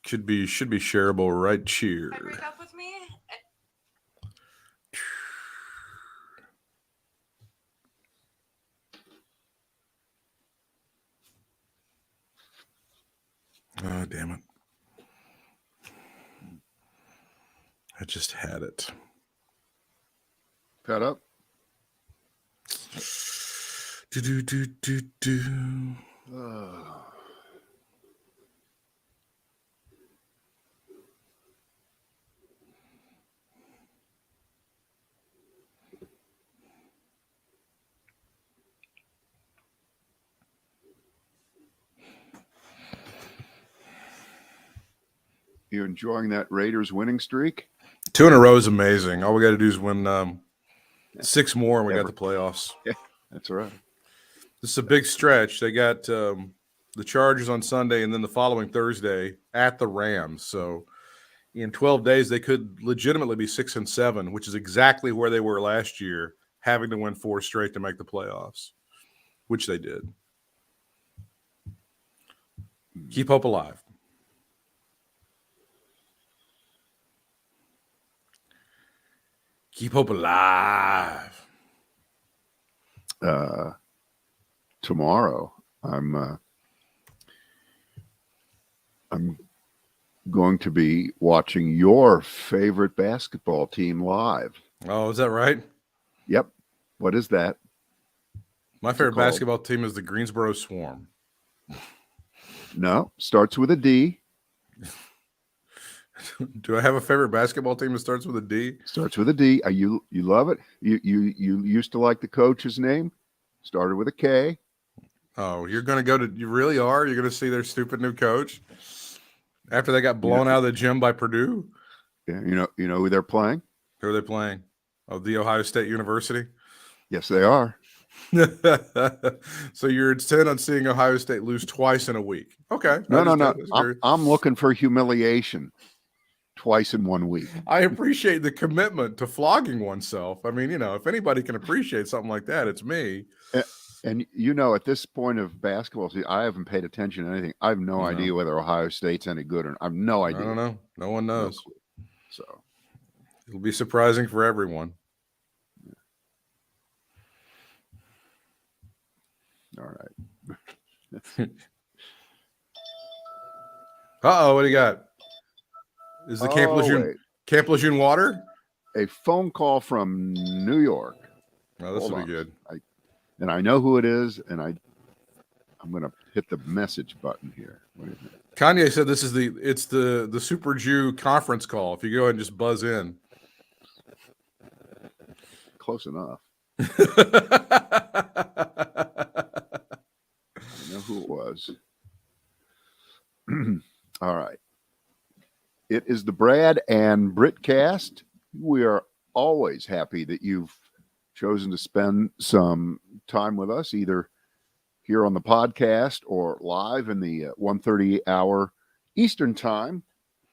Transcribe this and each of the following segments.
Should be shareable right here. Break up with me? Oh, damn it. I just had it. Cut up. Do. You enjoying that Raiders winning streak? 2 in a row is amazing. All we got to do is win 6 more, and we got the playoffs. Yeah, that's right. This is a big stretch. They got the Chargers on Sunday, and then the following Thursday at the Rams. So in 12 days, they could legitimately be 6-7, which is exactly where they were last year, having to win 4 straight to make the playoffs, which they did. Keep hope alive. Keep hope alive. Tomorrow, I'm going to be watching your favorite basketball team live. Oh, is that right? Yep. What is that? My favorite basketball team is the Greensboro Swarm. No, starts with a D. Do I have a favorite basketball team that starts with a D? Starts with a D. You love it? You used to like the coach's name? Started with a K. Oh, you're going to go to – you really are? You're going to see their stupid new coach after they got blown out of the gym by Purdue? Yeah, you know who they're playing? Who are they playing? Oh, The Ohio State University? Yes, they are. So you're intent on seeing Ohio State lose twice in a week. Okay. No. I'm looking for humiliation twice in 1 week. I appreciate the commitment to flogging oneself. I mean, if anybody can appreciate something like that, it's me. And at this point of basketball, I haven't paid attention to anything. I have no idea whether Ohio State's any good or not. I have no idea. I don't know. No one knows. So it'll be surprising for everyone. All right. Uh-oh, what do you got? Is the Camp Lejeune water? A phone call from New York. Oh, this will be good. And I know who it is, and I'm going to hit the message button here. What is it? Kanye said this is the Super Jew conference call. If you go ahead and just buzz in. Close enough. I know who it was. All right. It is the Brad and Britt cast. We are always happy that you've chosen to spend some time with us, either here on the podcast or live in the 1:30 hour Eastern time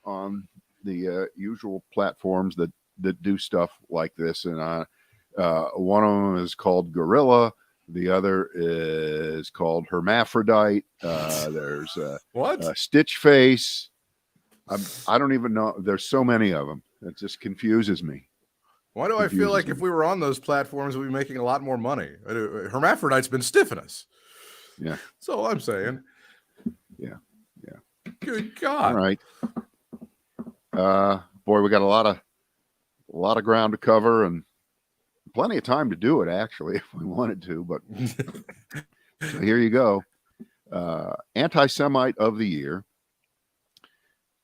on the usual platforms that do stuff like this. And one of them is called Gorilla. The other is called Hermaphrodite. There's Stitch Face. I don't even know. There's so many of them. It just confuses me. Why do I feel like if we were on those platforms, we'd be making a lot more money? Hermaphrodite's been stiffing us. Yeah. That's all I'm saying. Yeah. Good God. All right. Boy, we got a lot of ground to cover and plenty of time to do it, actually, if we wanted to. But so here you go. Anti-Semite of the year.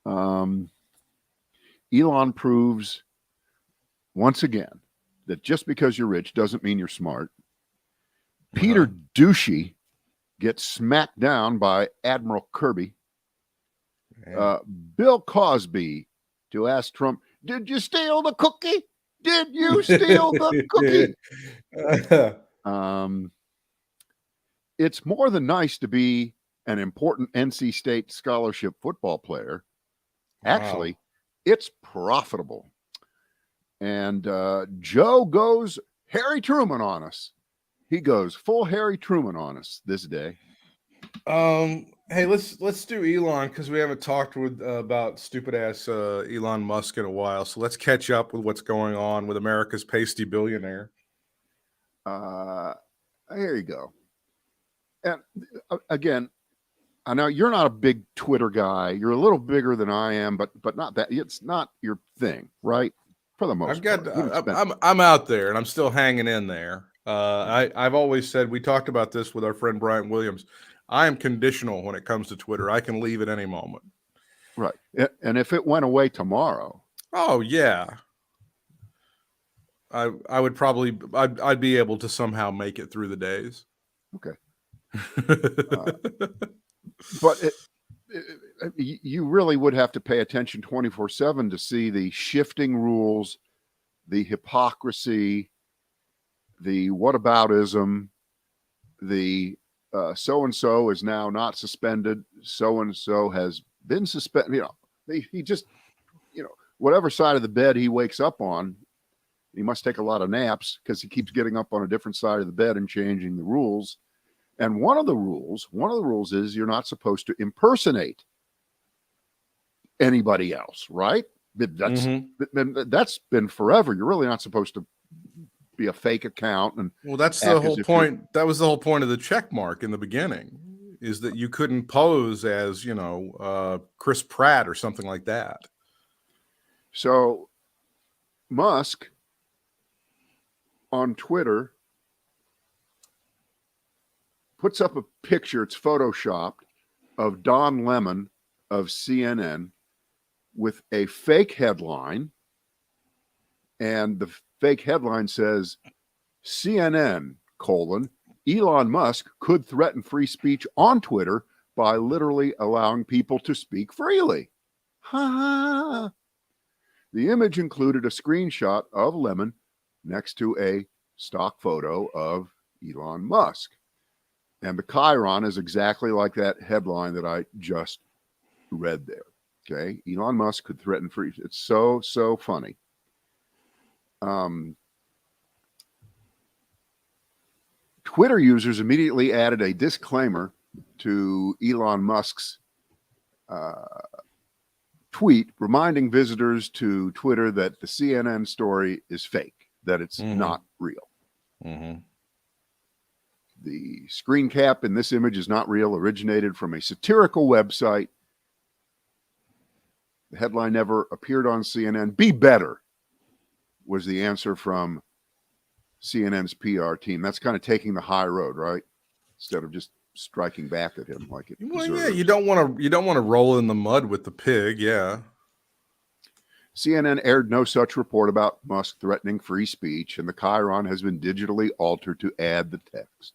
Elon proves once again that just because you're rich doesn't mean you're smart. Peter Douchey gets smacked down by Admiral Kirby. Bill Cosby to ask Trump, "Did you steal the cookie? Did you steal the cookie?" It's more than nice to be an important NC State scholarship football player. Actually, it's profitable. And Joe goes Harry Truman on us. He goes full Harry Truman on us this day. Hey, let's do Elon because we haven't talked with about stupid ass Elon Musk in a while. So let's catch up with what's going on with America's pasty billionaire. Here you go. And again, I know you're not a big Twitter guy. You're a little bigger than I am, but not that. It's not your thing, right? For the most part. I'm out there and I'm still hanging in there. I've always said, we talked about this with our friend Brian Williams. I am conditional when it comes to Twitter. I can leave at any moment. Right. And if it went away tomorrow. Oh yeah. I would probably, I'd be able to somehow make it through the days. Okay. But you really would have to pay attention 24/7 to see the shifting rules, the hypocrisy, the whataboutism, the so-and-so is now not suspended, so-and-so has been suspended. You know, he just, you know, whatever side of the bed he wakes up on, he must take a lot of naps because he keeps getting up on a different side of the bed and changing the rules. And one of the rules is you're not supposed to impersonate anybody else, right? That's been forever. You're really not supposed to be a fake account. And well, that's the whole point. That was the whole point of the check mark in the beginning, is that you couldn't pose as, you know, Chris Pratt or something like that. So Musk on Twitter puts up a picture, it's photoshopped, of Don Lemon of CNN with a fake headline. And the fake headline says, CNN, Elon Musk could threaten free speech on Twitter by literally allowing people to speak freely. Ha ha. The image included a screenshot of Lemon next to a stock photo of Elon Musk. And the chyron is exactly like that headline that I just read there. Okay. Elon Musk could threaten free. It's so funny. Twitter users immediately added a disclaimer to Elon Musk's tweet, reminding visitors to Twitter that the CNN story is fake, that it's not real. The screen cap in this image is not real, originated from a satirical website. The headline never appeared on CNN. Be better, was the answer from CNN's PR team. That's kind of taking the high road, right? Instead of just striking back at him like it deserves. Yeah, you don't want to roll in the mud with the pig, yeah. CNN aired no such report about Musk threatening free speech, and the chyron has been digitally altered to add the text.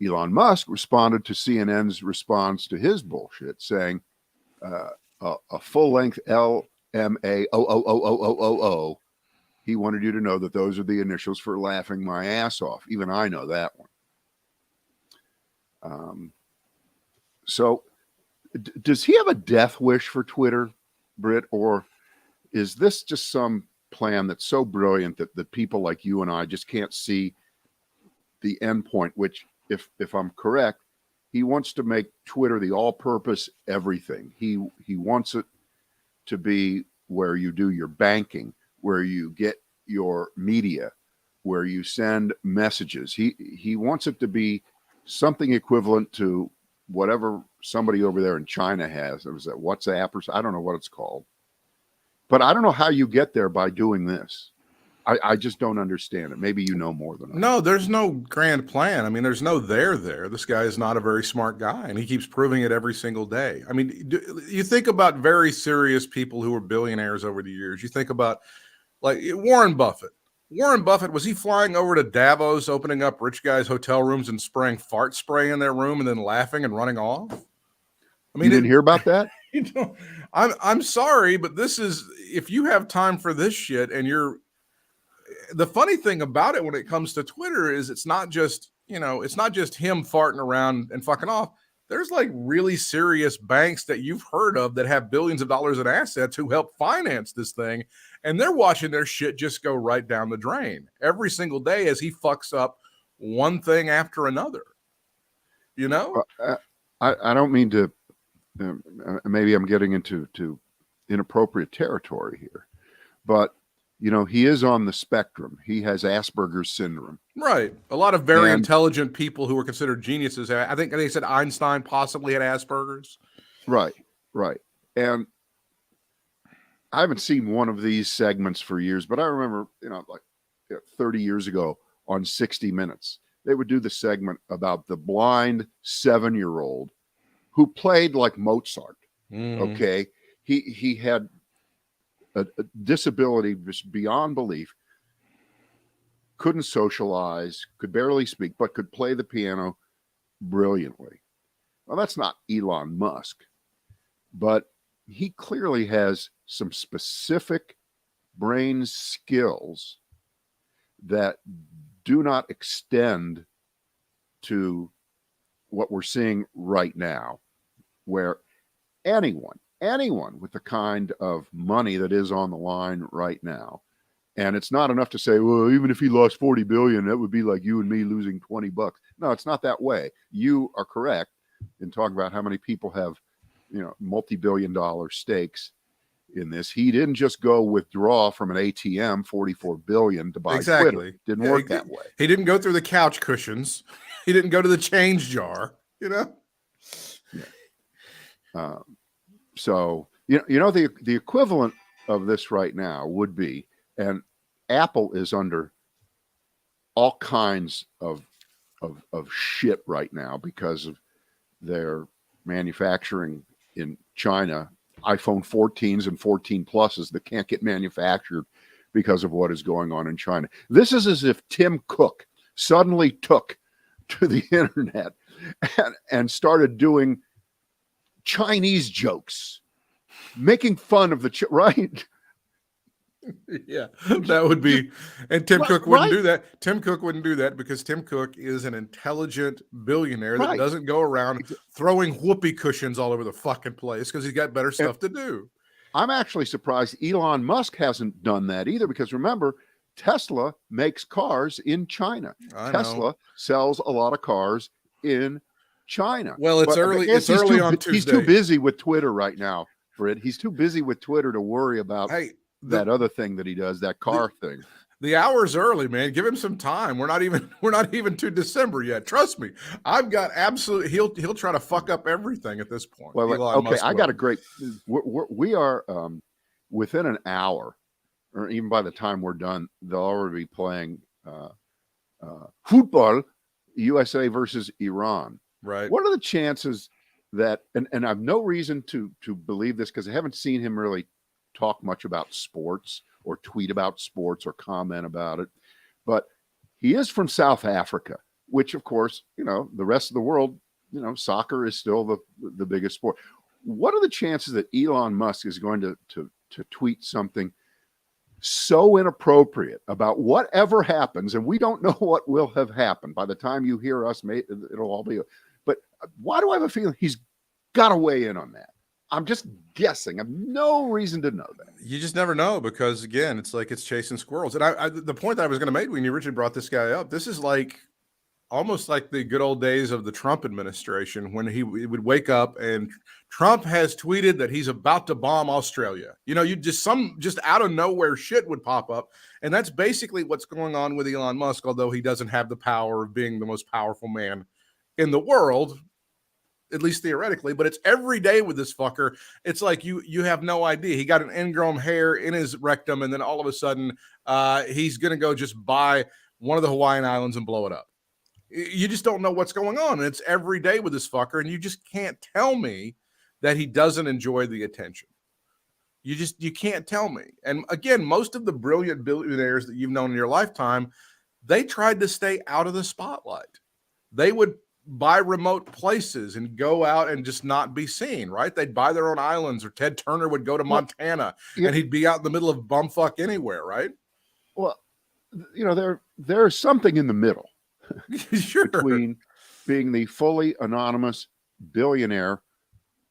Elon Musk responded to CNN's response to his bullshit, saying a full-length LMAOOOOOO. He wanted you to know that those are the initials for laughing my ass off. Even I know that one. So does he have a death wish for Twitter, Britt, or is this just some plan that's so brilliant that people like you and I just can't see the end point, which, if I'm correct, he wants to make Twitter the all-purpose everything. He wants it to be where you do your banking, where you get your media, where you send messages. He wants it to be something equivalent to whatever somebody over there in China has. It was that WhatsApp or I don't know what it's called. But I don't know how you get there by doing this. I just don't understand it. Maybe you know more than I do. No, there's no grand plan. I mean, there's no there. This guy is not a very smart guy, and he keeps proving it every single day. I mean, you think about very serious people who were billionaires over the years. You think about like Warren Buffett. Warren Buffett, was he flying over to Davos, opening up rich guys' hotel rooms and spraying fart spray in their room and then laughing and running off? I mean, you didn't hear about that? You know, I'm sorry, but this is, if you have time for this shit and the funny thing about it when it comes to Twitter is it's not just him farting around and fucking off. There's like really serious banks that you've heard of that have billions of dollars in assets who help finance this thing. And they're watching their shit just go right down the drain every single day as he fucks up one thing after another, you know? I don't mean to. Maybe I'm getting into inappropriate territory here, but he is on the spectrum. He has Asperger's syndrome. Right. A lot of very And- intelligent people who were considered geniuses. I think they said Einstein possibly had Asperger's. Right. And I haven't seen one of these segments for years, but I remember, 30 years ago on 60 Minutes, they would do the segment about the blind 7-year-old who played like Mozart. Okay. He had a disability just beyond belief, couldn't socialize, could barely speak, but could play the piano brilliantly. Well, that's not Elon Musk, but he clearly has some specific brain skills that do not extend to what we're seeing right now, where anyone with the kind of money that is on the line right now, and it's not enough to say, well, even if he lost 40 billion, that would be like you and me losing $20. No, it's not that way. You are correct in talking about how many people have, multi-billion-dollar stakes in this. He didn't just go withdraw from an ATM 44 billion to buy Twitter. Didn't work that way. He didn't go through the couch cushions. He didn't go to the change jar, Yeah. So the equivalent of this right now would be, and Apple is under all kinds of shit right now because of their manufacturing in China, iPhone 14s and 14 Pluses that can't get manufactured because of what is going on in China. This is as if Tim Cook suddenly took to the internet and started doing Chinese jokes, making fun of right? Yeah, that would be, and Tim Cook wouldn't right? do that. Tim Cook wouldn't do that because Tim Cook is an intelligent billionaire that Right. doesn't go around throwing whoopee cushions all over the fucking place because he's got better stuff to do. I'm actually surprised Elon Musk hasn't done that either, because remember, Tesla makes cars in China. Tesla sells a lot of cars in China. Well, it's early. It's early on Tuesday. He's too busy with Twitter right now, Britt. He's too busy with Twitter to worry about that other thing that he does, that car thing. The hour's early, man. Give him some time. We're not even to December yet. Trust me. I've got absolute. He'll try to fuck up everything at this point. Well, okay, I got a great. We are within an hour, or even by the time we're done, they'll already be playing football, USA versus Iran. Right. What are the chances that? And I have no reason to believe this because I haven't seen him really talk much about sports or tweet about sports or comment about it, but he is from South Africa, which of course, the rest of the world, soccer is still the biggest sport. What are the chances that Elon Musk is going to tweet something so inappropriate about whatever happens? And we don't know what will have happened by the time you hear us, it'll all be, but why do I have a feeling he's got to weigh in on that? I'm just guessing. I have no reason to know that. You just never know because, again, it's like it's chasing squirrels. And the point that I was going to make when you originally brought this guy up, this is like almost like the good old days of the Trump administration when he would wake up and Trump has tweeted that he's about to bomb Australia. You just out of nowhere shit would pop up. And that's basically what's going on with Elon Musk, although he doesn't have the power of being the most powerful man in the world, at least theoretically, but it's every day with this fucker. It's like you have no idea. He got an ingrown hair in his rectum, and then all of a sudden he's going to go just buy one of the Hawaiian Islands and blow it up. You just don't know what's going on, and it's every day with this fucker, and you just can't tell me that he doesn't enjoy the attention. You can't tell me. And again, most of the brilliant billionaires that you've known in your lifetime, they tried to stay out of the spotlight. They would buy remote places and go out and just not be seen, right? They'd buy their own islands, or Ted Turner would go to Montana and he'd be out in the middle of bumfuck anywhere, right? Well, there's something in the middle sure. between being the fully anonymous billionaire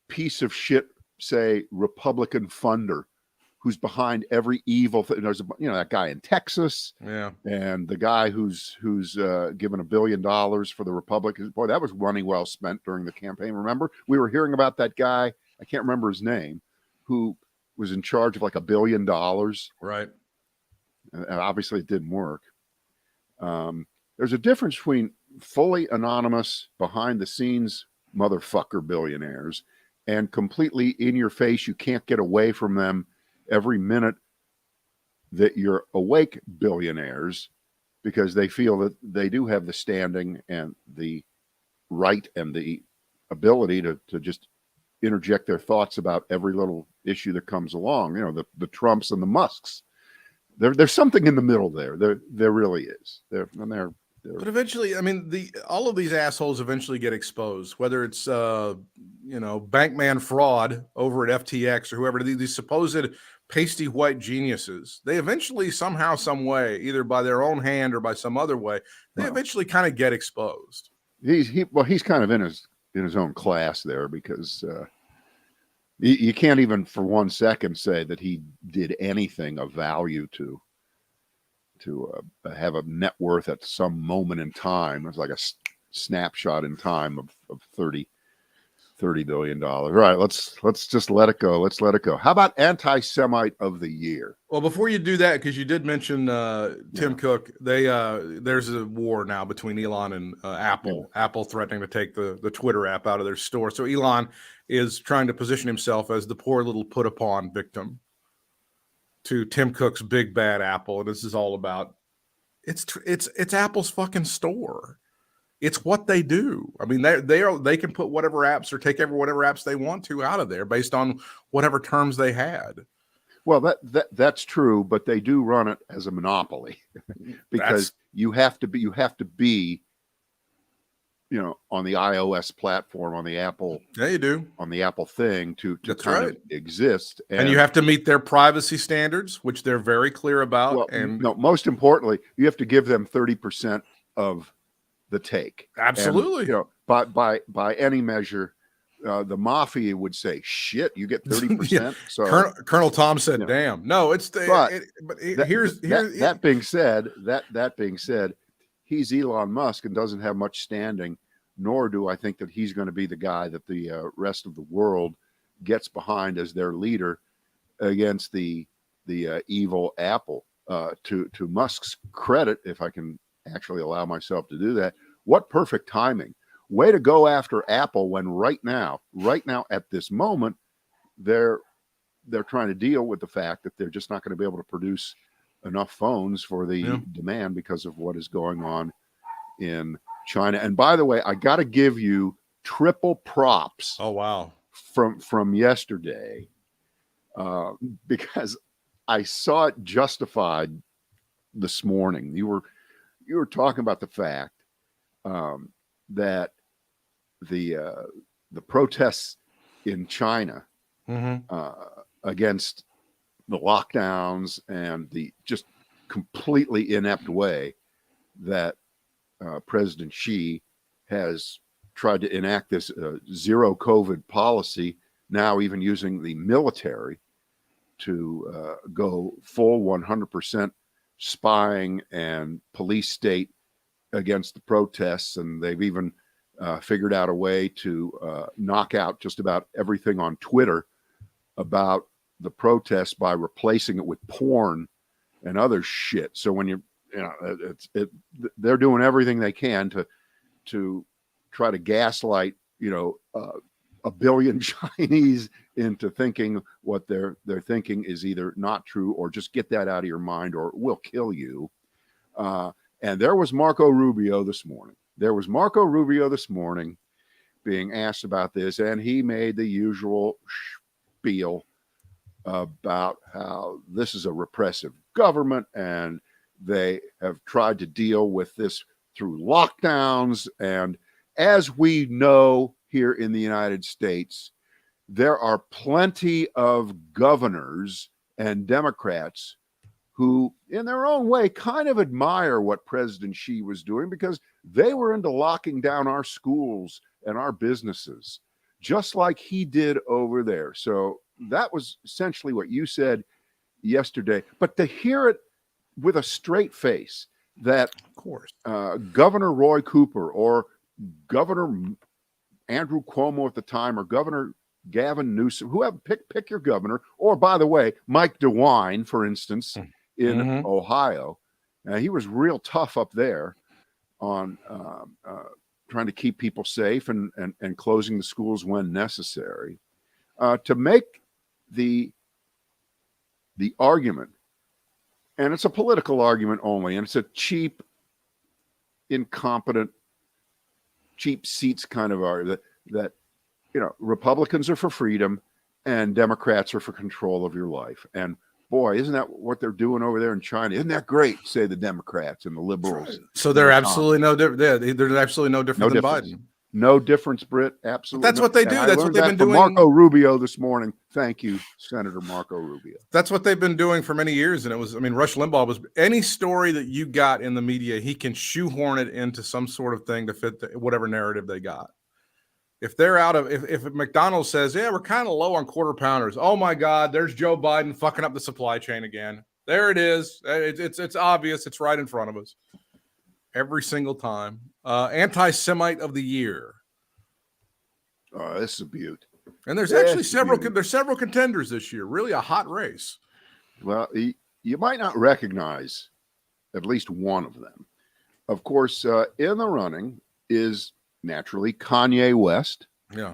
piece of shit, say Republican funder, who's behind every evil thing. There's that guy in Texas, Yeah. and the guy who's given $1 billion for the Republicans. Boy, that was money well spent during the campaign. Remember, we were hearing about that guy. I can't remember his name, who was in charge of like $1 billion. Right. And obviously it didn't work. There's a difference between fully anonymous, behind the scenes motherfucker billionaires and completely in your face. You can't get away from them every minute that you're awake billionaires, because they feel that they do have the standing and the right and the ability to just interject their thoughts about every little issue that comes along. The Trumps and the Musks. There's something in the middle there. There really is. But eventually, I mean, all of these assholes eventually get exposed, whether it's bankman fraud over at FTX or whoever, these supposed pasty white geniuses. They eventually, somehow, some way, either by their own hand or by some other way, they eventually kind of get exposed. He's kind of in his own class there, because you can't even for 1 second say that he did anything of value to have a net worth at some moment in time. It's like a snapshot in time of $30 billion. All right, let's just let it go. Let's let it go. How about anti-Semite of the year? Well, before you do that, because you did mention Tim Cook, there's a war now between Elon and Apple. Yeah. Apple threatening to take the Twitter app out of their store. So Elon is trying to position himself as the poor little put-upon victim to Tim Cook's big bad Apple. And this is all about it's Apple's fucking store. It's what they do. I mean, they can put whatever apps or take whatever apps they want to out of there based on whatever terms they had. Well, that's true, but they do run it as a monopoly because you have to be on the iOS platform, on the Apple. Yeah, you do. On the Apple thing to kind of exist. And you have to meet their privacy standards, which they're very clear about. Well, and most importantly, you have to give them 30% of the take. Absolutely. And, by any measure, the mafia would say, "Shit, you get 30%." Yeah. So Colonel Tom said, "Damn, no, it's the." That being said, he's Elon Musk and doesn't have much standing. Nor do I think that he's going to be the guy that the rest of the world gets behind as their leader against the evil Apple. To Musk's credit, if I can actually allow myself to do that, what perfect timing! Way to go after Apple when right now at this moment, they're trying to deal with the fact that they're just not going to be able to produce enough phones for the demand because of what is going on in China. And by the way, I got to give you triple props. Oh, wow. From yesterday, because I saw it justified this morning. You were talking about the fact that the protests in China against the lockdowns and the just completely inept way that President Xi has tried to enact this zero COVID policy, now even using the military to go full 100% spying and police state against the protests. And they've even figured out a way to knock out just about everything on Twitter about the protests by replacing it with porn and other shit. So when they're doing everything they can to try to gaslight, a billion Chinese into thinking what they're thinking is either not true, or just get that out of your mind or we'll kill you. And there was Marco Rubio this morning. Being asked about this, and he made the usual spiel about how this is a repressive government and they have tried to deal with this through lockdowns. And as we know here in the United States, there are plenty of governors and Democrats who, in their own way, kind of admire what President Xi was doing, because they were into locking down our schools and our businesses, just like he did over there. So that was essentially what you said. yesterday, but to hear it with a straight face that Of course. Governor Roy Cooper or Governor Andrew Cuomo at the time or Governor Gavin Newsom, whoever, pick your governor, or by the way, Mike DeWine, for instance, in Ohio. He was real tough up there on trying to keep people safe and closing the schools when necessary. To make the argument, and it's a political argument only, and it's a cheap, incompetent, cheap seats kind of argument that Republicans are for freedom and Democrats are for control of your life. And boy, isn't that what they're doing over there in China? Isn't that great? Say the Democrats and the liberals. Right. So they're absolutely no different. They're absolutely no different than Biden. No difference, Britt. Absolutely. But that's what they do. That's what they've been doing. Marco Rubio this morning. Thank you, Senator Marco Rubio. That's what they've been doing for many years. And Rush Limbaugh was any story that you got in the media, he can shoehorn it into some sort of thing to fit whatever narrative they got. If they're if McDonald's says, yeah, we're kind of low on quarter pounders. Oh my God, there's Joe Biden fucking up the supply chain again. There it is. It's obvious. It's right in front of us. Every single time. Anti-Semite of the year. Oh, this is a beaut. And there's actually several contenders this year. Really a hot race. Well, you might not recognize at least one of them. Of course, in the running is naturally Kanye West. Yeah.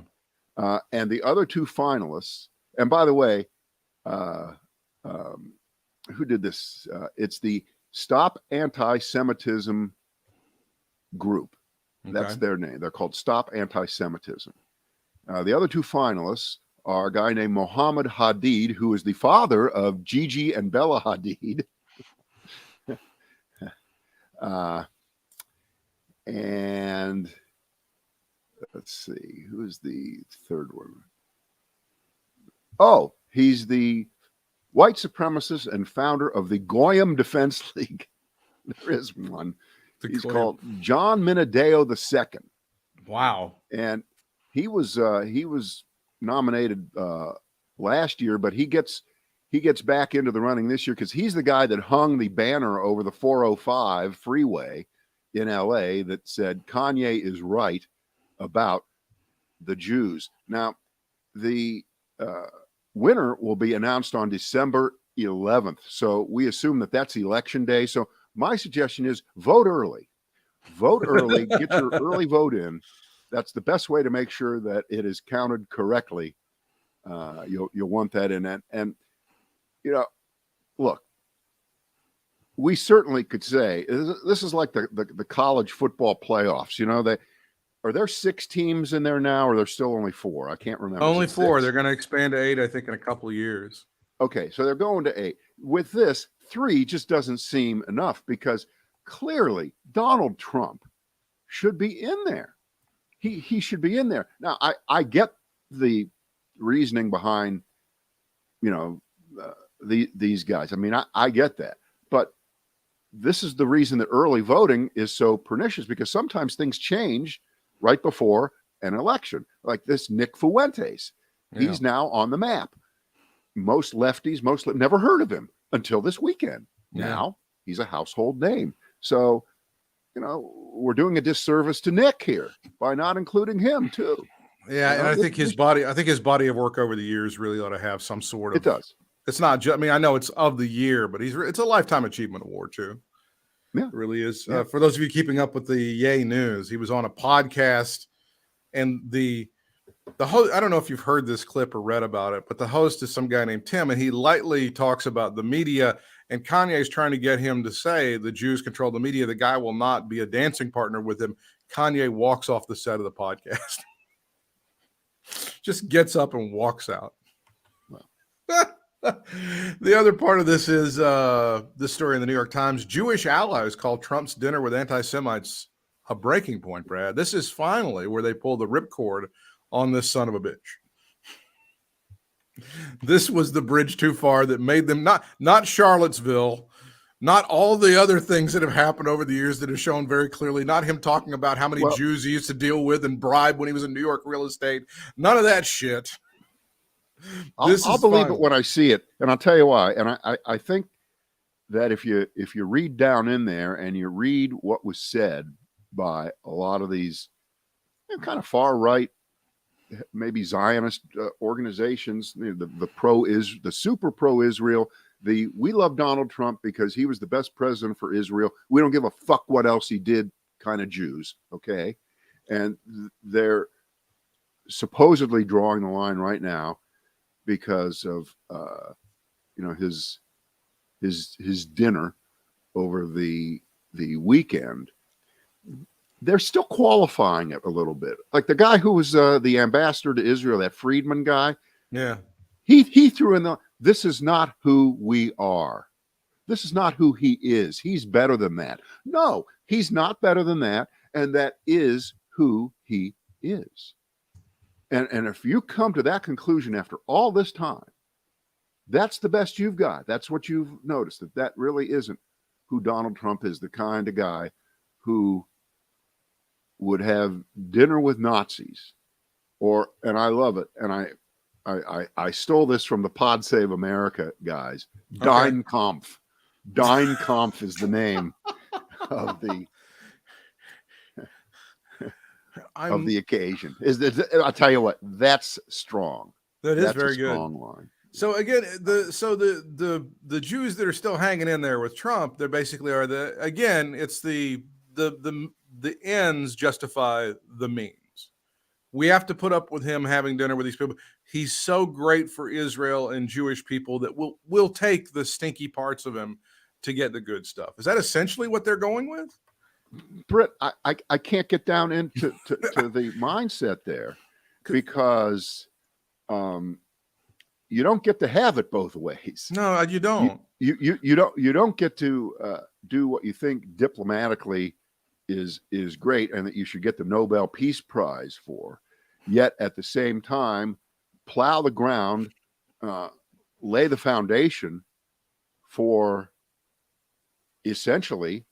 And the other two finalists, and by the way, who did this? It's the Stop Anti-Semitism group. That's their name. They're called Stop Anti-Semitism. The other two finalists are a guy named Mohammed Hadid, who is the father of Gigi and Bella Hadid. And let's see, who's the third one? Oh, he's the white supremacist and founder of the Goyim Defense League. There is one. He's called John Minadeo II. Wow. And he was nominated last year, but he gets back into the running this year because he's the guy that hung the banner over the 405 freeway in LA that said Kanye is right about the Jews. Now, the winner will be announced on December 11th. So we assume that that's election day. So my suggestion is vote early. Vote early, get your early vote in. That's the best way to make sure that it is counted correctly. You'll want that in. And look, we certainly could say this is like the college football playoffs. Are there 6 teams in there now, or there's still only 4? I can't remember. Only 4. They're going to expand to 8, I think, in a couple of years. Okay, so they're going to 8. With this, 3 just doesn't seem enough because clearly Donald Trump should be in there. He should be in there. Now, I get the reasoning behind, these guys. I mean, I get that. But this is the reason that early voting is so pernicious, because sometimes things change right before an election. Like this Nick Fuentes. He's now on the map. Most lefties, never heard of him until this weekend. Yeah. Now he's a household name. So, we're doing a disservice to Nick here by not including him too. Yeah, and I think his body of work over the years really ought to have some sort of. It does. It's not just. I mean, I know it's of the year, but it's a lifetime achievement award too. Yeah, it really is. Yeah. For those of you keeping up with the Yay News, he was on a podcast, and the host. I don't know if you've heard this clip or read about it, but the host is some guy named Tim, and he lightly talks about the media. And Kanye is trying to get him to say the Jews control the media. The guy will not be a dancing partner with him. Kanye walks off the set of the podcast. Just gets up and walks out. The other part of this is this story in the New York Times. Jewish allies call Trump's dinner with anti-Semites a breaking point, Brad. This is finally where they pull the ripcord on this son of a bitch. This was the bridge too far that made them not Charlottesville, not all the other things that have happened over the years that have shown very clearly, not him talking about how many Jews he used to deal with and bribe when he was in New York real estate. None of that shit. I'll believe it when I see it, and I'll tell you why. And I think that if you read down in there and you read what was said by a lot of these kind of far right, maybe Zionist organizations, the super pro Israel, we love Donald Trump because he was the best president for Israel. We don't give a fuck what else he did kind of Jews. Okay. And they're supposedly drawing the line right now because of, his dinner over the weekend. They're still qualifying it a little bit. Like the guy who was the ambassador to Israel, that Friedman guy. Yeah. He threw in this is not who we are. This is not who he is. He's better than that. No, he's not better than that. And that is who he is. And if you come to that conclusion after all this time, that's the best you've got. That's what you've noticed, that really isn't who Donald Trump is, the kind of guy who would have dinner with Nazis, and I love it. And I stole this from the Pod Save America guys. Okay. Dein Kampf. Dein Kampf is the name of the occasion. I'll tell you what, that's strong. That's very good. Strong line. So again, the Jews that are still hanging in there with Trump, they basically are it's the ends justify the means. We have to put up with him having dinner with these people. He's so great for Israel and Jewish people that we'll take the stinky parts of him to get the good stuff. Is that essentially what they're going with? Britt, I can't get down into to the mindset there because you don't get to have it both ways. No, you don't. You don't get to do what you think diplomatically is great and that you should get the Nobel Peace Prize for, yet at the same time plow the ground, lay the foundation for essentially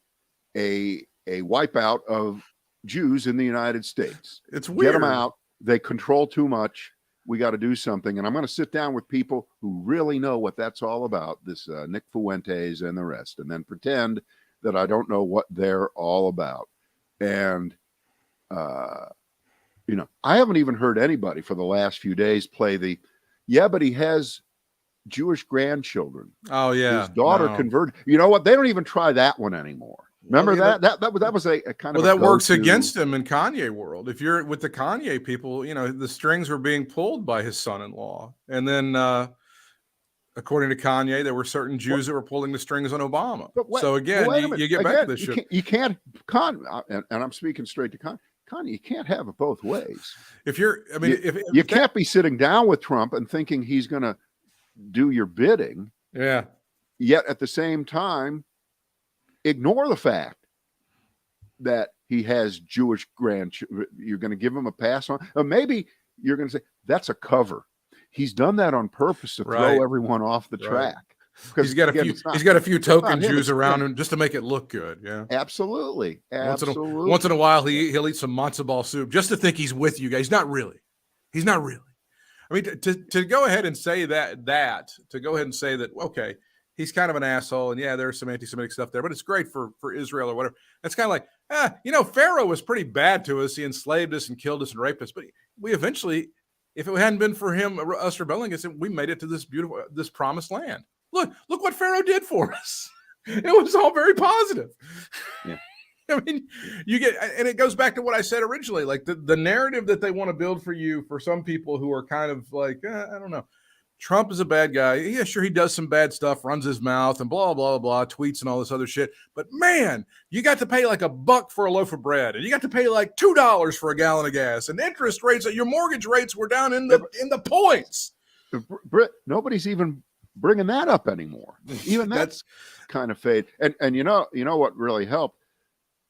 a wipeout of Jews in the United States. It's weird. Get them out. They control too much. We got to do something. And I'm going to sit down with people who really know what that's all about, this Nick Fuentes and the rest, and then pretend that I don't know what they're all about. And, I haven't even heard anybody for the last few days play but he has Jewish grandchildren. Oh, yeah. His daughter converted. You know what? They don't even try that one anymore. Remember that was a kind of. Well, that works against him in Kanye world. If you're with the Kanye people, the strings were being pulled by his son-in-law, and then according to Kanye, there were certain Jews that were pulling the strings on Obama. So again, you get back to this shit. You can't, and I'm speaking straight to Kanye. You can't have it both ways. If you can't be sitting down with Trump and thinking he's going to do your bidding. Yeah. Yet at the same time, ignore the fact that he has Jewish grandchildren. You're going to give him a pass on, or maybe you're going to say that's a cover. He's done that on purpose to throw everyone off the track. Because he's got a few token Jews around him just to make it look good. Yeah, absolutely. Once in a while, he'll eat some matzo ball soup just to think he's with you guys. He's not really. I mean, to go ahead and say that, okay, he's kind of an asshole, and yeah, there's some anti-Semitic stuff there, but it's great for Israel or whatever. It's kind of like, Pharaoh was pretty bad to us. He enslaved us and killed us and raped us, but we eventually, if it hadn't been for him, us rebelling against him, we made it to this promised land. Look what Pharaoh did for us. It was all very positive. Yeah. I mean, and it goes back to what I said originally, like the narrative that they want to build for you, for some people who are kind of like, I don't know, Trump is a bad guy. Yeah, sure, he does some bad stuff, runs his mouth and blah, blah, blah, tweets and all this other shit. But man, you got to pay like $1 for a loaf of bread, and you got to pay like $2 for a gallon of gas, and interest rates, your mortgage rates were down in the points. Britt, nobody's even bringing that up anymore. Even that's kind of fade. And you know what really helped?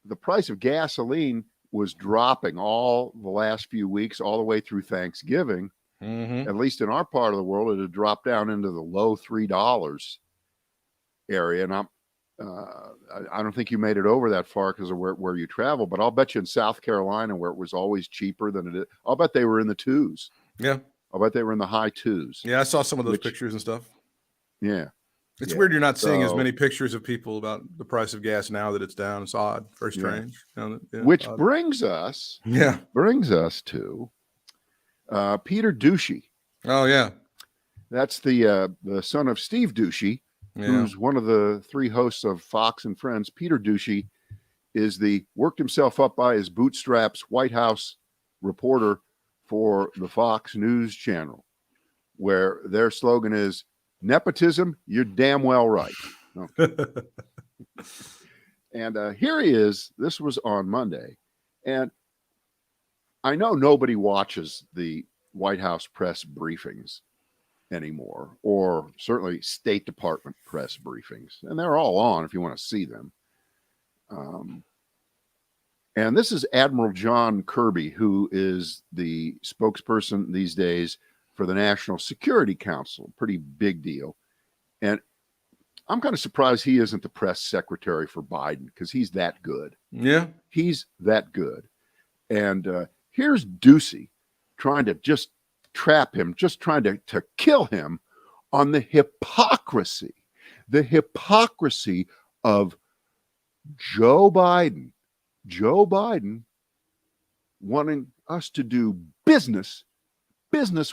The price of gasoline was dropping all the last few weeks, all the way through Thanksgiving. Mm-hmm. At least in our part of the world, it had dropped down into the low $3 area. And I don't think you made it over that far because of where you travel, but I'll bet you in South Carolina, where it was always cheaper than it is, I'll bet they were in the $2s. Yeah. I bet they were in the high twos. Yeah, I saw some of those pictures and stuff. Yeah. It's weird you're not seeing as many pictures of people about the price of gas now that it's down. It's odd. Very strange. Which odd. brings us to Peter Ducey. Oh, yeah. That's the son of Steve Ducey, who's one of the three hosts of Fox and Friends. Peter Ducey is worked himself up by his bootstraps White House reporter for the Fox News channel, where their slogan is nepotism, you're damn well right. Okay. And here he is. This was on Monday. And I know nobody watches the White House press briefings anymore, or certainly State Department press briefings. And they're all on if you want to see them. And this is Admiral John Kirby, who is the spokesperson these days for the National Security Council. Pretty big deal. And I'm kind of surprised he isn't the press secretary for Biden, because he's that good. Yeah. He's that good. And here's Ducey trying to just trap him, just trying to kill him on the hypocrisy of Joe Biden wanting us to do business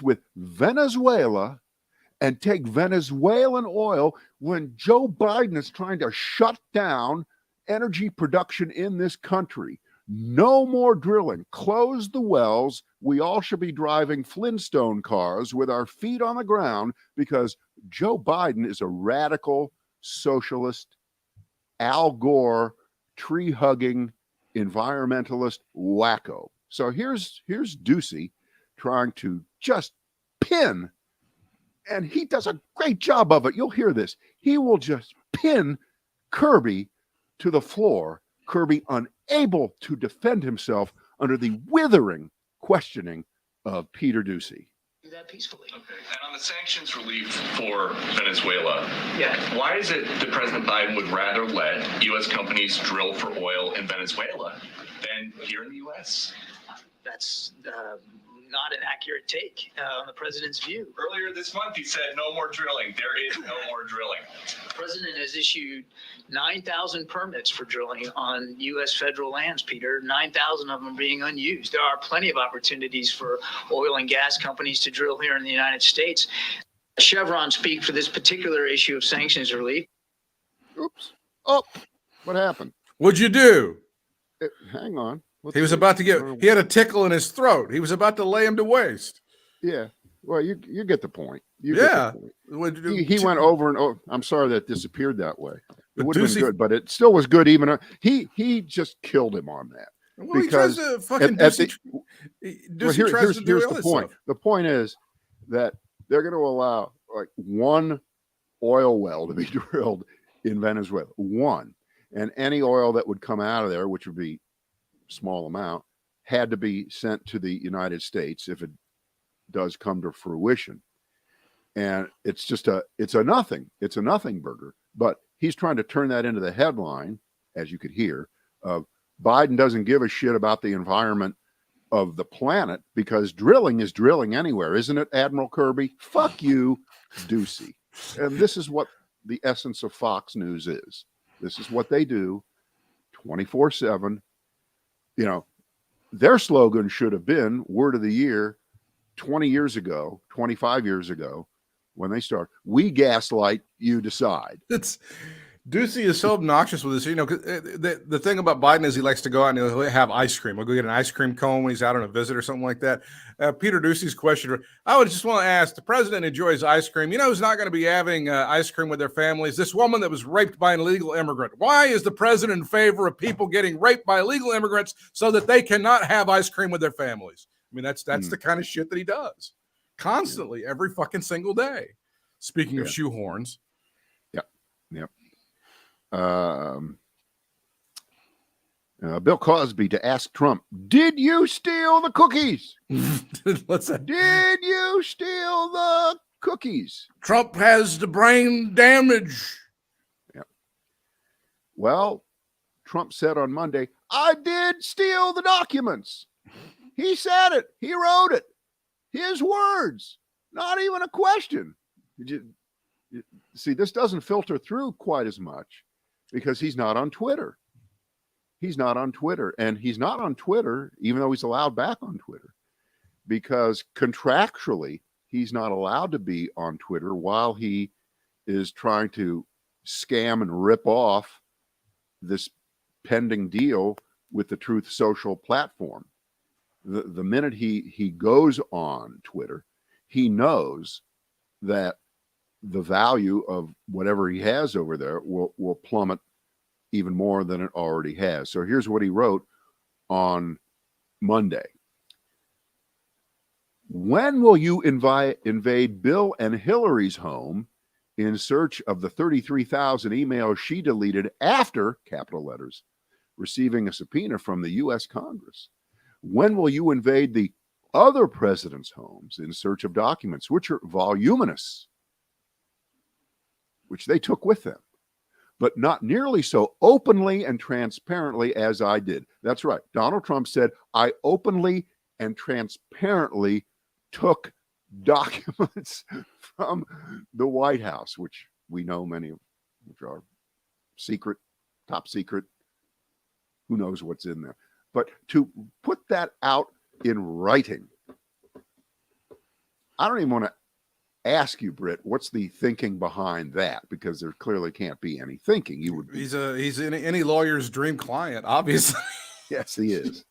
with Venezuela and take Venezuelan oil when Joe Biden is trying to shut down energy production in this country. No more drilling. Close the wells. We all should be driving Flintstone cars with our feet on the ground, because Joe Biden is a radical socialist, Al Gore, tree-hugging, environmentalist wacko. So here's Ducey trying to just pin, and he does a great job of it. You'll hear this. He will just pin Kirby to the floor. Kirby unable to defend himself under the withering questioning of Peter Ducey. Do that peacefully. Okay. And on the sanctions relief for Venezuela, Yeah. why is it that President Biden would rather let U.S. companies drill for oil in Venezuela than here in the U.S.? That's not an accurate take on the president's view. Earlier this month, he said no more drilling. There is no more drilling. The president has issued 9,000 permits for drilling on U.S. federal lands, Peter. 9,000 of them being unused. There are plenty of opportunities for oil and gas companies to drill here in the United States. Chevron speak for this particular issue of sanctions relief. Oops. Oh, what happened? What'd you do? Hang on. He was about to he had a tickle in his throat. He was about to lay him to waste. Yeah. Well, you get the point. Get yeah. the point. He went over and over. I'm sorry that disappeared that way. It would have been good, but it still was good. Even he just killed him on that. Well, because he tries to fucking tries to do here's all the this point. stuff. The point is that they're going to allow like one oil well to be drilled in Venezuela. One. And any oil that would come out of there, which would be small amount, had to be sent to the United States if it does come to fruition. And it's a nothing burger. But he's trying to turn that into the headline, as you could hear, of Biden doesn't give a shit about the environment of the planet, because drilling is drilling anywhere, isn't it, Admiral Kirby? Fuck you, Ducey. And this is what the essence of Fox News is. This is what they do 24/7. You know, their slogan should have been word of the year 20 years ago, 25 years ago, when they start. We gaslight, you decide. Ducey is so obnoxious with this. You know, the thing about Biden is he likes to go out and he'll have ice cream. He'll go get an ice cream cone when he's out on a visit or something like that. Peter Ducey's question, I would just want to ask, the president enjoys ice cream. You know who's not going to be having ice cream with their families? This woman that was raped by an illegal immigrant. Why is the president in favor of people getting raped by illegal immigrants so that they cannot have ice cream with their families? I mean, that's the kind of shit that he does constantly, every fucking single day. Speaking of shoehorns. Yep. Bill Cosby to ask Trump, did you steal the cookies? What's that? Did you steal the cookies? Trump has the brain damage. Yeah. Well, Trump said on Monday, I did steal the documents. He said it. He wrote it. His words, not even a question. See, this doesn't filter through quite as much because he's not on Twitter. He's not on Twitter. And he's not on Twitter, even though he's allowed back on Twitter, because contractually, he's not allowed to be on Twitter while he is trying to scam and rip off this pending deal with the Truth Social platform. The minute he goes on Twitter, he knows that the value of whatever he has over there will plummet even more than it already has. So here's what he wrote on Monday. When will you invade Bill and Hillary's home in search of the 33,000 emails she deleted after, capital letters, receiving a subpoena from the U.S. Congress? When will you invade the other presidents' homes in search of documents which are voluminous, which they took with them, but not nearly so openly and transparently as I did? That's right. Donald Trump said, I openly and transparently took documents from the White House, which we know many of which are secret, top secret. Who knows what's in there? But to put that out in writing, I don't even want to ask you, Britt, what's the thinking behind that? Because there clearly can't be any thinking. You would. He's any lawyer's dream client, obviously. Yes, he is.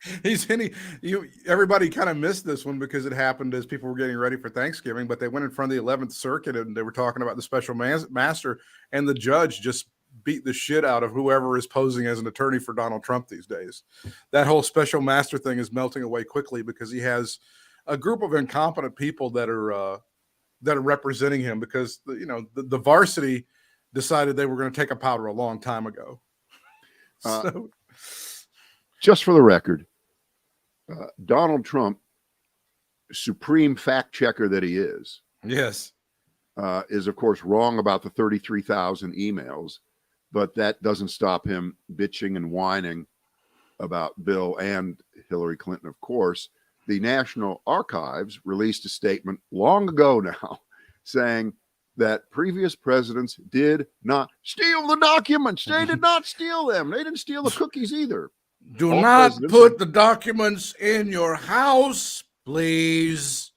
Everybody kind of missed this one because it happened as people were getting ready for Thanksgiving, but they went in front of the 11th Circuit and they were talking about the special master, and the judge just beat the shit out of whoever is posing as an attorney for Donald Trump these days. That whole special master thing is melting away quickly because he has a group of incompetent people that are representing him because the varsity decided they were going to take a powder a long time ago. So. Just for the record, Donald Trump, supreme fact checker that he is, yes, is of course wrong about the 33,000 emails, but that doesn't stop him bitching and whining about Bill and Hillary Clinton, of course. The National Archives released a statement long ago now saying that previous presidents did not steal the documents. They did not steal them. They didn't steal the cookies either. Do not put the documents in your house, please.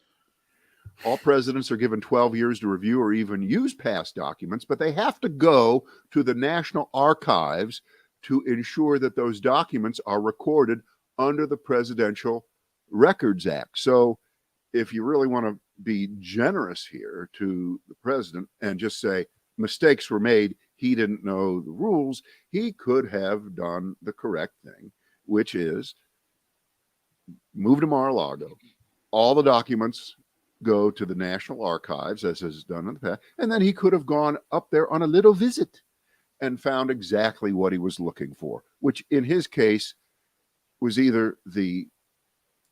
All presidents are given 12 years to review or even use past documents, but they have to go to the National Archives to ensure that those documents are recorded under the Presidential Records Act. So if you really want to be generous here to the president and just say mistakes were made, he didn't know the rules, he could have done the correct thing, which is move to Mar-a-Lago. All the documents go to the National Archives, as has done in the past, and then he could have gone up there on a little visit and found exactly what he was looking for, which in his case was either the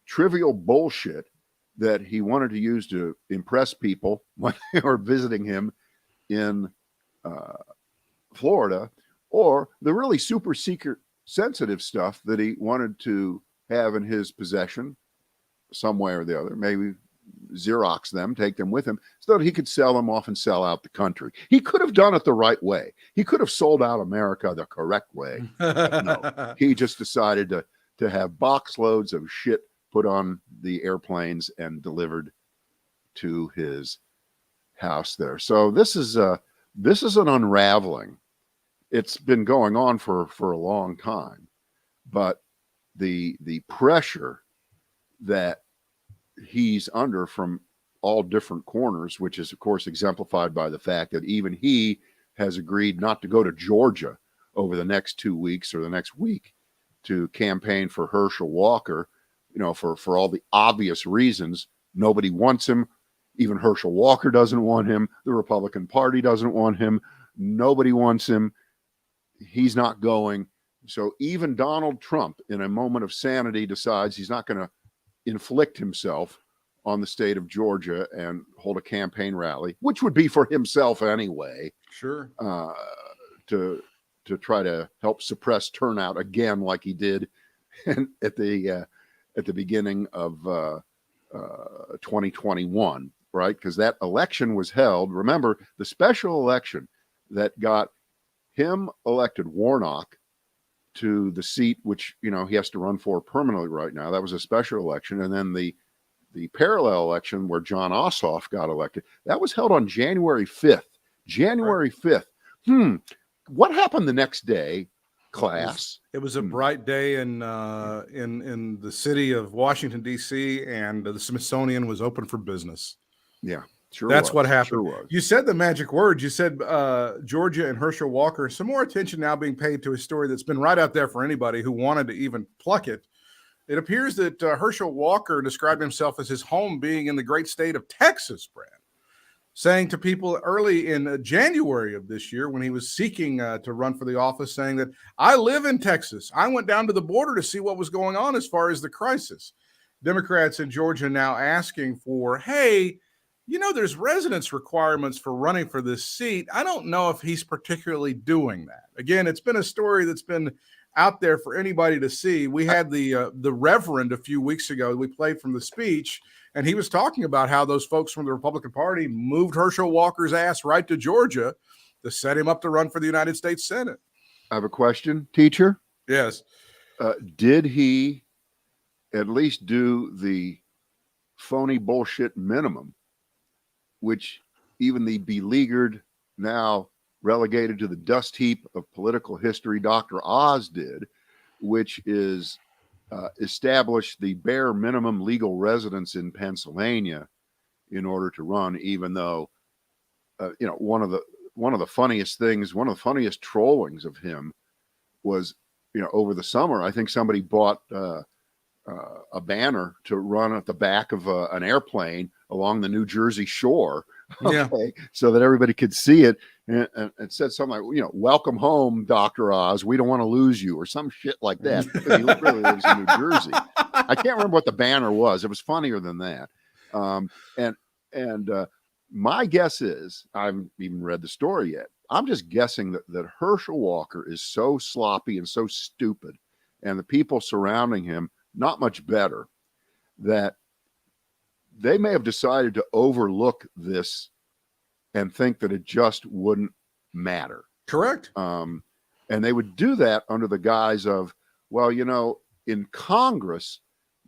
trivial bullshit that he wanted to use to impress people when they were visiting him in Florida, or the really super secret sensitive stuff that he wanted to have in his possession some way or the other, maybe Xerox them, take them with him so that he could sell them off and sell out the country. He could have done it the right way. He could have sold out America the correct way. No, he just decided to have box loads of shit put on the airplanes and delivered to his house there. So this is an unraveling. It's been going on for a long time, but the pressure that he's under from all different corners, which is of course exemplified by the fact that even he has agreed not to go to Georgia over the next 2 weeks or the next week to campaign for Herschel Walker, for all the obvious reasons. Nobody wants him. Even Herschel Walker doesn't want him. The Republican Party doesn't want him. Nobody wants him. He's not going. So even Donald Trump, in a moment of sanity, decides he's not going to inflict himself on the state of Georgia and hold a campaign rally, which would be for himself anyway. Sure. To try to help suppress turnout again, like he did at the beginning of 2021, right? Because that election was held. Remember, the special election that got him elected, Warnock, to the seat which he has to run for permanently right now. That was a special election, and then the parallel election where John Ossoff got elected, that was held on January 5th. January 5th. What happened the next day, class? It was a bright day in the city of Washington, D.C., and the Smithsonian was open for business. Yeah, sure. That's was. what happened. Sure was. You said the magic words. You said Georgia and Herschel Walker. Some more attention now being paid to a story that's been right out there for anybody who wanted to even pluck it. It appears that Herschel Walker described himself as his home being in the great state of Texas, Brad, saying to people early in January of this year when he was seeking to run for the office, saying that I live in Texas. I went down to the border to see what was going on as far as the crisis. Democrats in Georgia now asking for, hey, there's residence requirements for running for this seat. I don't know if he's particularly doing that. Again, it's been a story that's been out there for anybody to see. We had the Reverend a few weeks ago. We played from the speech, and he was talking about how those folks from the Republican Party moved Herschel Walker's ass right to Georgia to set him up to run for the United States Senate. I have a question, teacher. Yes. Did he at least do the phony bullshit minimum, which even the beleaguered, now relegated to the dust heap of political history, Dr. Oz did, which is establish the bare minimum legal residence in Pennsylvania in order to run, even though, one of the funniest things, one of the funniest trollings of him was, over the summer, I think somebody bought a banner to run at the back of an airplane along the New Jersey shore. Okay, yeah. So that everybody could see it, and it said something like, welcome home, Dr. Oz. We don't want to lose you, or some shit like that. He really lives in New Jersey. I can't remember what the banner was. It was funnier than that. My guess is, I haven't even read the story yet. I'm just guessing that Herschel Walker is so sloppy and so stupid, and the people surrounding him not much better, that they may have decided to overlook this and think that it just wouldn't matter. Correct. And they would do that under the guise of, well, in Congress,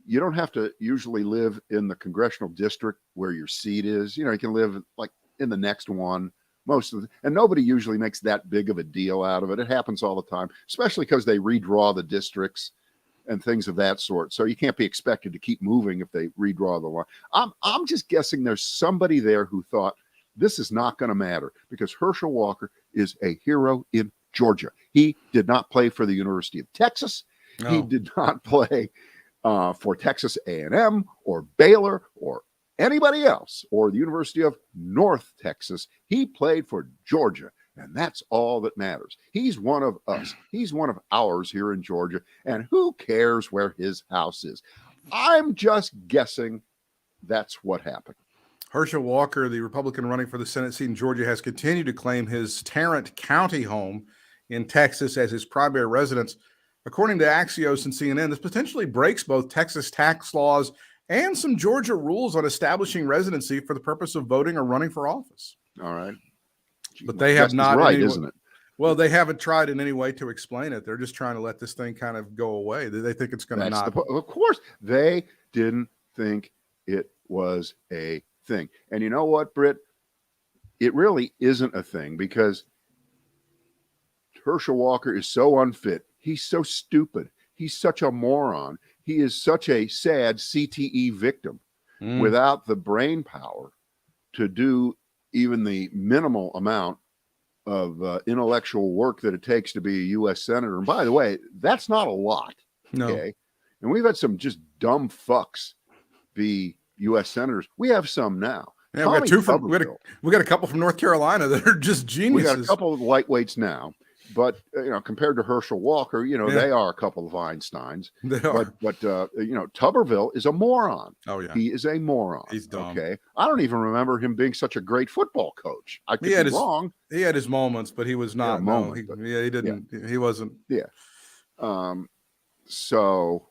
you don't have to usually live in the congressional district where your seat is. You can live like in the next one. And nobody usually makes that big of a deal out of it. It happens all the time, especially because they redraw the districts and things of that sort. So you can't be expected to keep moving if they redraw the line. I'm just guessing there's somebody there who thought this is not going to matter because Herschel Walker is a hero in Georgia. He did not play for the University of Texas. No. He did not play for Texas A&M or Baylor or anybody else or the University of North Texas. He played for Georgia. And that's all that matters. He's one of us. He's one of ours here in Georgia. And who cares where his house is? I'm just guessing that's what happened. Herschel Walker, the Republican running for the Senate seat in Georgia, has continued to claim his Tarrant County home in Texas as his primary residence. According to Axios and CNN, this potentially breaks both Texas tax laws and some Georgia rules on establishing residency for the purpose of voting or running for office. All right. But they have not, right, isn't it? Well, they haven't tried in any way to explain it. They're just trying to let this thing kind of go away. They think it's going to not. Of course, they didn't think it was a thing. And you know what, Britt? It really isn't a thing because Herschel Walker is so unfit. He's so stupid. He's such a moron. He is such a sad CTE victim without the brain power to do even the minimal amount of intellectual work that it takes to be a U.S. Senator. And by the way, that's not a lot. No. Okay. And we've had some just dumb fucks be U.S. Senators. We have some now. Yeah, we got two from, we got a couple from North Carolina that are just geniuses. We got a couple of lightweights now. But, compared to Herschel Walker, they are a couple of Einsteins. They are. But Tuberville is a moron. Oh, yeah. He is a moron. He's dumb. Okay. I don't even remember him being such a great football coach. I could be wrong. He had his moments, but he was not. Yeah, he didn't. Yeah. He wasn't. Yeah. So,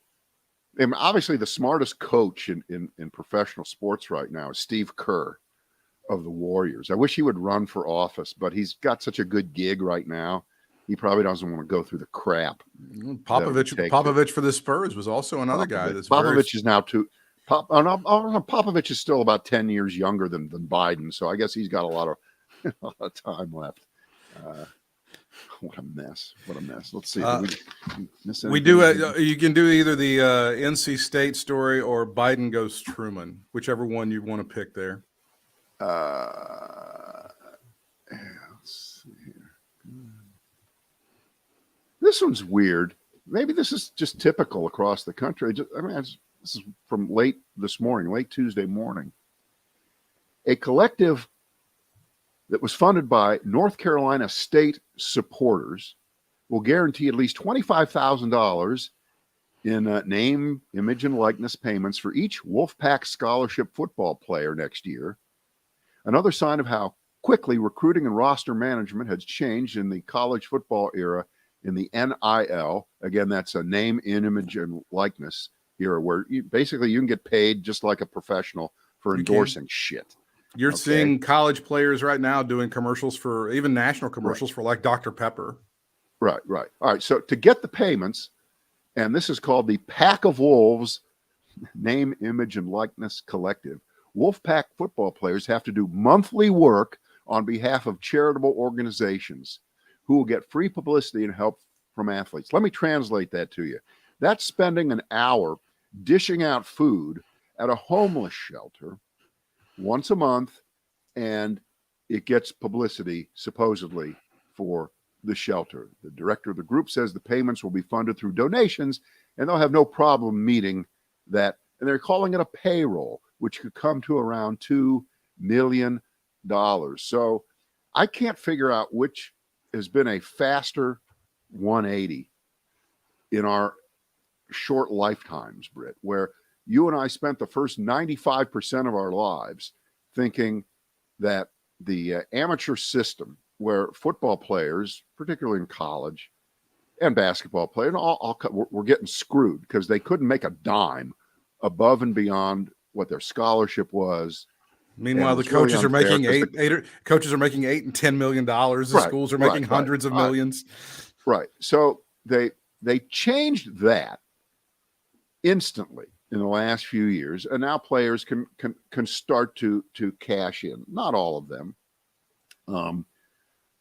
And obviously the smartest coach in professional sports right now is Steve Kerr of the Warriors. I wish he would run for office, but he's got such a good gig right now. He probably doesn't want to go through the crap. Popovich for the Spurs was also another guy that's Popovich is now too. Popovich is still about 10 years younger than Biden, so I guess he's got a lot of time left. What a mess! What a mess. Let's see. We do. You can do either the NC State story or Biden goes Truman, whichever one you want to pick there. Let's see here. This one's weird. Maybe this is just typical across the country. This is from late Tuesday morning. A collective that was funded by North Carolina state supporters will guarantee at least $25,000 in name, image, and likeness payments for each Wolfpack scholarship football player next year. Another sign of how quickly recruiting and roster management has changed in the college football era in the NIL. Again, that's a name, image, and likeness era where you can get paid just like a professional for endorsing shit. You're seeing college players right now doing commercials for even national commercials for like Dr. Pepper. Right. All right. So to get the payments, and this is called the Pack of Wolves Name, Image, and Likeness Collective. Wolfpack football players have to do monthly work on behalf of charitable organizations who will get free publicity and help from athletes. Let me translate that to you. That's spending an hour dishing out food at a homeless shelter once a month, and it gets publicity, supposedly, for the shelter. The director of the group says the payments will be funded through donations, and they'll have no problem meeting that. And they're calling it a payroll, which could come to around $2 million. So I can't figure out which has been a faster 180 in our short lifetimes, Britt, where you and I spent the first 95% of our lives thinking that the amateur system, where football players, particularly in college, and basketball players, were getting screwed because they couldn't make a dime above and beyond what their scholarship was. Meanwhile, the coaches are making coaches are making $8 and $10 million. The schools are making hundreds of millions. Right. So they changed that instantly in the last few years, and now players can start to cash in. Not all of them,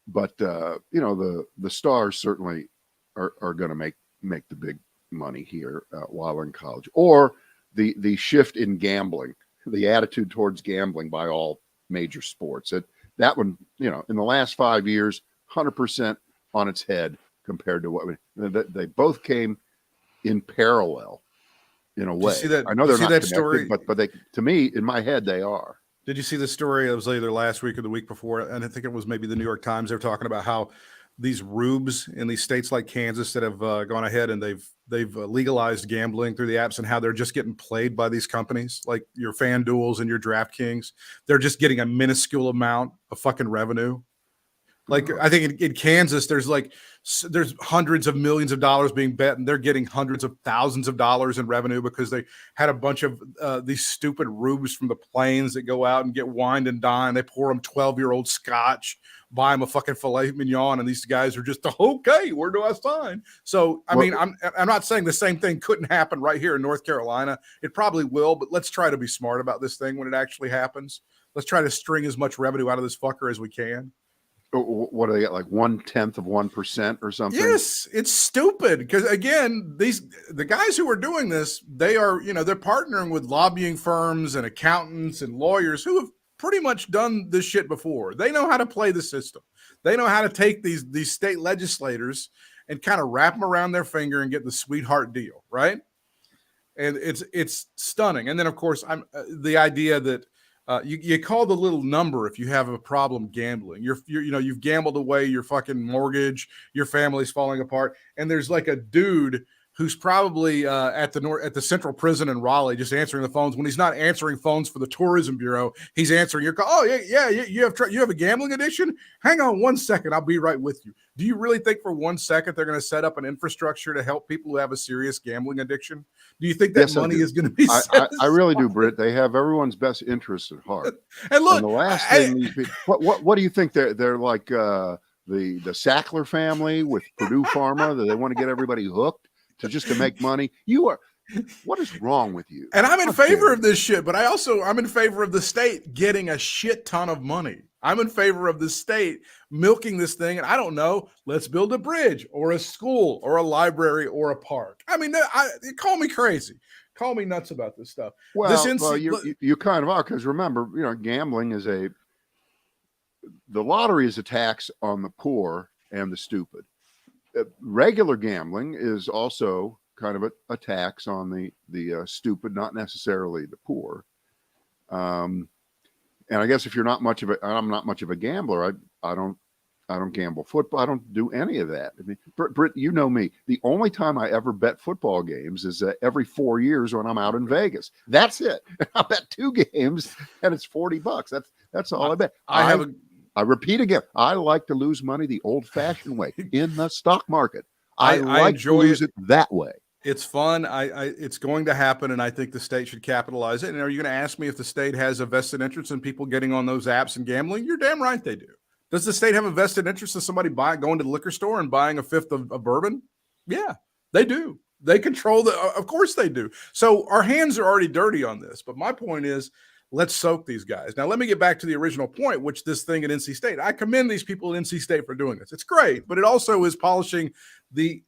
but the stars certainly are going to make the big money here while in college. Or the shift in gambling, the attitude towards gambling by all major sports. That one, in the last 5 years, 100% on its head compared to what they both came in parallel. In a way, I know they're not connected, story? but they, to me, in my head, they are. Did you see the story? It was either last week or the week before, and I think it was maybe the New York Times. They were talking about how these rubes in these states like Kansas that have gone ahead and they've legalized gambling through the apps, and how they're just getting played by these companies like your FanDuels and your DraftKings. They're just getting a minuscule amount of fucking revenue. Like I think in Kansas, there's hundreds of millions of dollars being bet, and they're getting hundreds of thousands of dollars in revenue because they had a bunch of these stupid rubes from the planes that go out and get wined and dined. They pour them 12-year-old scotch, buy them a fucking filet mignon, and these guys are just okay. Where do I sign? So I mean, I'm not saying the same thing couldn't happen right here in North Carolina. It probably will, but let's try to be smart about this thing when it actually happens. Let's try to string as much revenue out of this fucker as we can. What do they get, like 0.1% or something? Yes, it's stupid because again, the guys who are doing this, they are they're partnering with lobbying firms and accountants and lawyers who have pretty much done this shit before. They know how to play the system. They know how to take these state legislators and kind of wrap them around their finger and get the sweetheart deal, right? And it's stunning. And then of course, the idea that. You call the little number if you have a problem gambling. You've gambled away your fucking mortgage, your family's falling apart, and there's like a dude who's probably at the Central Prison in Raleigh, just answering the phones. When he's not answering phones for the Tourism Bureau, he's answering your call. Oh yeah. You have a gambling addiction? Hang on 1 second, I'll be right with you. Do you really think for 1 second they're going to set up an infrastructure to help people who have a serious gambling addiction? Do you think that money is going to be? I really do, Britt. They have everyone's best interests at heart. And look, and the last thing these people, what do you think they're like the Sackler family with Purdue Pharma, that they want to get everybody hooked to make money? What is wrong with you? And I'm in favor of this shit, but I'm in favor of the state getting a shit ton of money. I'm in favor of the state milking this thing. And I don't know, let's build a bridge or a school or a library or a park. I mean, call me crazy. Call me nuts about this stuff. Well, you kind of are, because remember, gambling is the lottery is a tax on the poor and the stupid. Regular gambling is also kind of a tax on the stupid, not necessarily the poor. And I guess if I'm not much of a gambler. I don't gamble football. I don't do any of that. I mean, Britt, you know me. The only time I ever bet football games is every 4 years when I'm out in Vegas. That's it. I bet 2 games and it's $40. That's all I bet. I repeat again, I like to lose money the old-fashioned way in the stock market. I like to lose it that way. It's fun. It's going to happen, and I think the state should capitalize it. And are you going to ask me if the state has a vested interest in people getting on those apps and gambling? You're damn right they do. Does the state have a vested interest in somebody going to the liquor store and buying a fifth of bourbon? Yeah, they do. They control of course they do. So our hands are already dirty on this. But my point is, let's soak these guys. Now, let me get back to the original point, which this thing at NC State. I commend these people at NC State for doing this. It's great, but it also is polishing the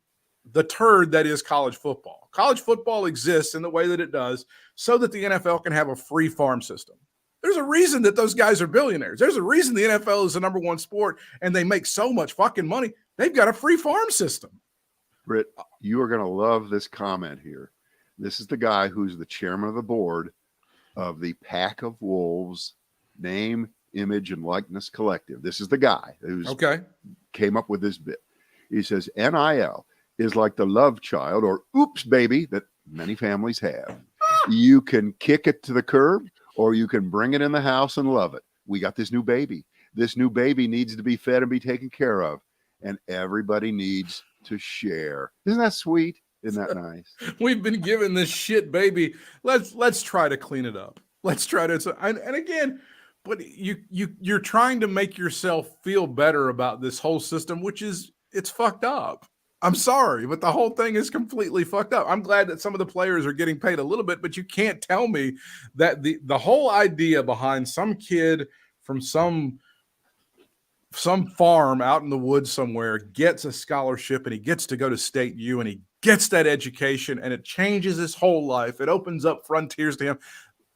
turd that is college football. College football exists in the way that it does so that the NFL can have a free farm system. There's a reason that those guys are billionaires. There's a reason the NFL is the number one sport and they make so much fucking money. They've got a free farm system. Britt, you are going to love this comment here. This is the guy who's the chairman of the board of the Pack of Wolves Name, Image, and Likeness Collective. This is the guy who's came up with this bit. He says, NIL is like the love child or oops baby that many families have. You can kick it to the curb or you can bring it in the house and love it. We got this new baby. This new baby needs to be fed and be taken care of. And everybody needs to share. Isn't that sweet? Isn't that nice? We've been given this shit baby. Let's try to clean it up. Let's try to, and again, but you're trying to make yourself feel better about this whole system, which is, it's fucked up. I'm sorry, but the whole thing is completely fucked up. I'm glad that some of the players are getting paid a little bit, but you can't tell me that the whole idea behind some kid from some farm out in the woods somewhere gets a scholarship and he gets to go to State U and he gets that education and it changes his whole life. It opens up frontiers to him.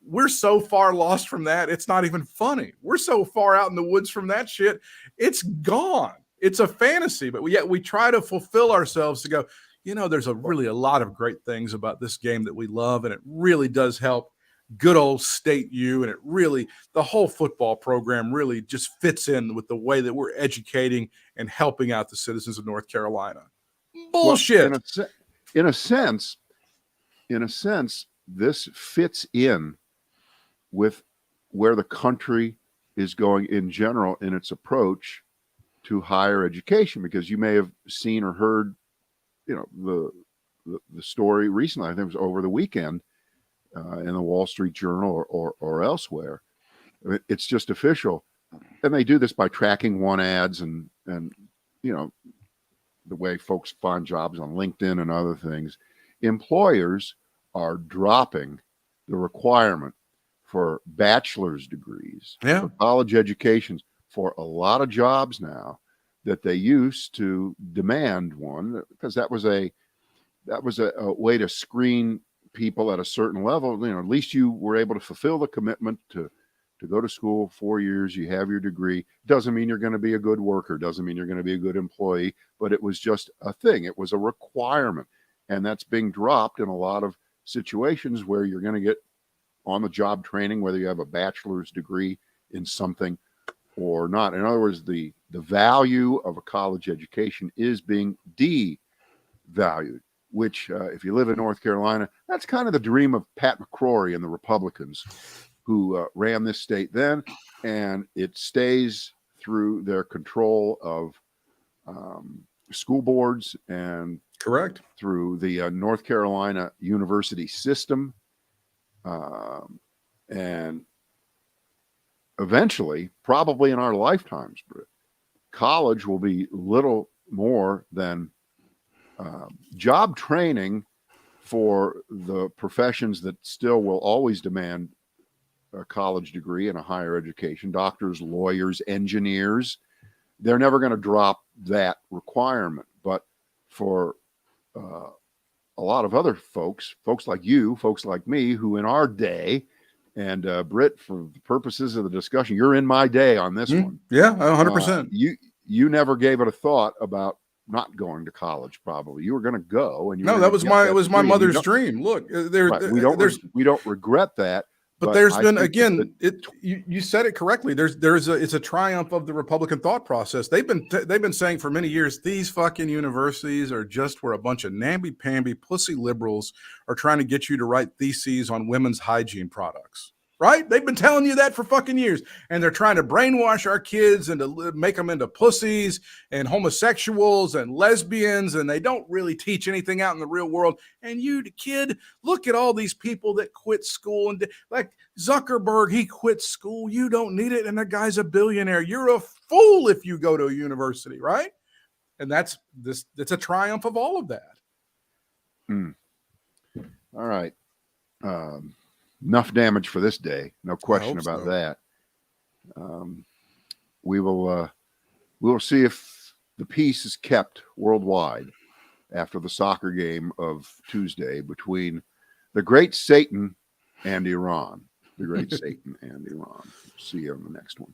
We're so far lost from that. It's not even funny. We're so far out in the woods from that shit. It's gone. It's a fantasy, but yet we try to fulfill ourselves to go, there's a lot of great things about this game that we love. And it really does help good old State U. And the whole football program really just fits in with the way that we're educating and helping out the citizens of North Carolina. Bullshit. Well, in a sense, this fits in with where the country is going in general in its approach to higher education, because you may have seen or heard, the story recently. I think it was over the weekend in the Wall Street Journal or elsewhere. It's just official, and they do this by tracking one ads and the way folks find jobs on LinkedIn and other things. Employers are dropping the requirement for bachelor's degrees, for college educations, for a lot of jobs now that they used to demand one, because that was a way to screen people at a certain level. At least you were able to fulfill the commitment to go to school 4 years, you have your degree. Doesn't mean you're going to be a good worker, doesn't mean you're going to be a good employee, but it was just a thing. It was a requirement. And that's being dropped in a lot of situations where you're going to get on the job training, whether you have a bachelor's degree in something or not. In other words, the value of a college education is being devalued. which, if you live in North Carolina, that's kind of the dream of Pat McCrory and the Republicans who ran this state then, and it stays through their control of school boards and Correct. through the North Carolina university system. And eventually, probably in our lifetimes, Britt, college will be little more than job training for the professions that still will always demand a college degree and a higher education. Doctors, lawyers, engineers, they're never going to drop that requirement. But for a lot of other folks like you, folks like me, who in our day, and Britt, for the purposes of the discussion, you're in my day on this one. Yeah, 100%. You never gave it a thought about not going to college. Probably you were going to go, and you No, were that gonna was get my that it was my degree, and mother's dream. Look, right, we don't regret that. but there's I been think again, that you said it correctly. It's a triumph of the Republican thought process. They've been saying for many years these fucking universities are just where a bunch of namby-pamby pussy liberals are trying to get you to write theses on women's hygiene products. Right? They've been telling you that for fucking years. And they're trying to brainwash our kids and to make them into pussies and homosexuals and lesbians. And they don't really teach anything out in the real world. And you, the kid, look at all these people that quit school. And like Zuckerberg, he quit school. You don't need it. And the guy's a billionaire. You're a fool if you go to a university, right? And it's a triumph of all of that. All right. Enough damage for this day. No question about so. that. We will see if the peace is kept worldwide after the soccer game of Tuesday between the great Satan and Iran. The great Satan and Iran. See you on the next one.